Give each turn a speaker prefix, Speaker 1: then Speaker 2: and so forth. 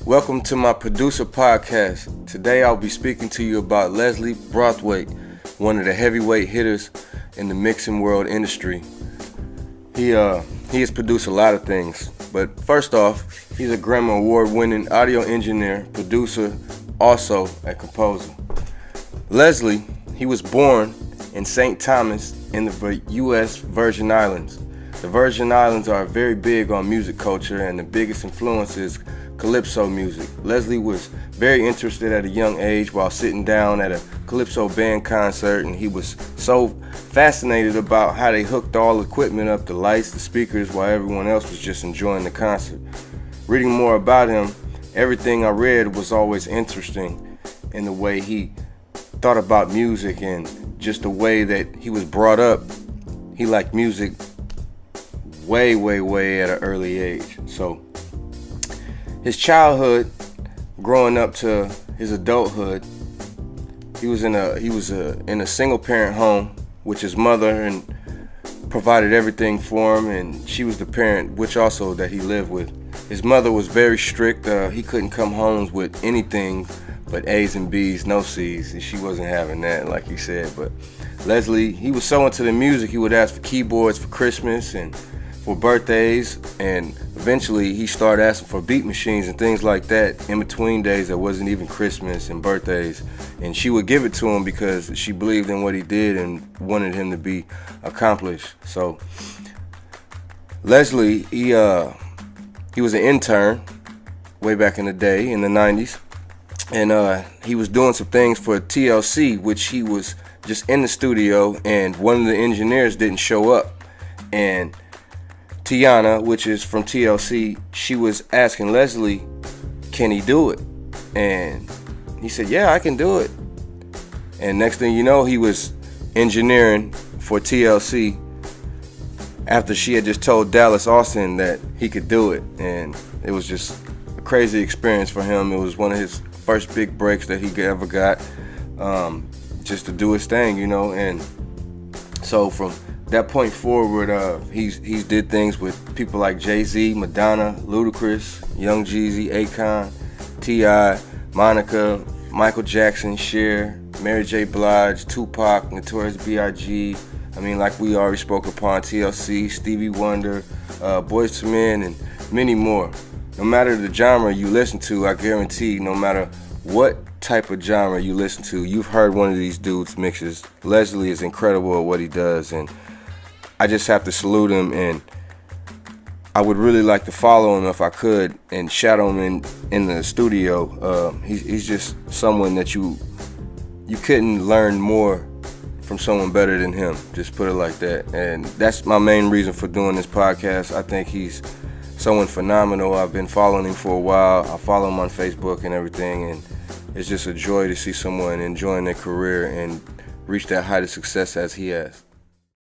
Speaker 1: Welcome to my producer podcast. Today I'll be speaking to you about Leslie Brathwaite, one of the heavyweight hitters in the mixing world industry. He has produced a lot of things, but first off, he's a Grammy Award-winning audio engineer, producer, also a composer. Leslie, he was born in St. Thomas in the U.S. Virgin Islands. The Virgin Islands are very big on music culture, and the biggest influence is calypso music. Leslie was very interested at a young age while sitting down at a calypso band concert, and he was so fascinated about how they hooked all the equipment up, the lights, the speakers, while everyone else was just enjoying the concert. Reading more about him, everything I read was always interesting in the way he thought about music and just the way that he was brought up. He liked music way at an early age. So his childhood, growing up to his adulthood, he was in a single parent home, which his mother and provided everything for him, and she was the parent which also that he lived with. His mother was very strict. He couldn't come home with anything but A's and B's, no C's, and she wasn't having that, like he said. But Leslie, he was so into the music, he would ask for keyboards for Christmas and for birthdays, and eventually he started asking for beat machines and things like that in between days that wasn't even Christmas and birthdays, and she would give it to him because she believed in what he did and wanted him to be accomplished. So Leslie, he was an intern way back in the day in the 90s, and he was doing some things for TLC, which he was just in the studio, and one of the engineers didn't show up, and Tiana, which is from TLC, she was asking Leslie, can he do it? And he said, yeah, I can do it. And next thing you know, he was engineering for TLC after she had just told Dallas Austin that he could do it. And it was just a crazy experience for him. It was one of his first big breaks that he ever got, just to do his thing, you know. And so from that point forward, he's did things with people like Jay-Z, Madonna, Ludacris, Young Jeezy, Akon, T.I., Monica, Michael Jackson, Cher, Mary J. Blige, Tupac, Notorious B.I.G. I mean, like we already spoke upon, TLC, Stevie Wonder, Boyz II Men, and many more. No matter the genre you listen to, I guarantee, no matter what type of genre you listen to, you've heard one of these dudes' mixes. Leslie is incredible at what he does, and I just have to salute him, and I would really like to follow him if I could and shadow him in the studio. He's just someone that you couldn't learn more from someone better than him, just put it like that. And that's my main reason for doing this podcast. I think he's someone phenomenal. I've been following him for a while. I follow him on Facebook and everything, and it's just a joy to see someone enjoying their career and reach that height of success as he has.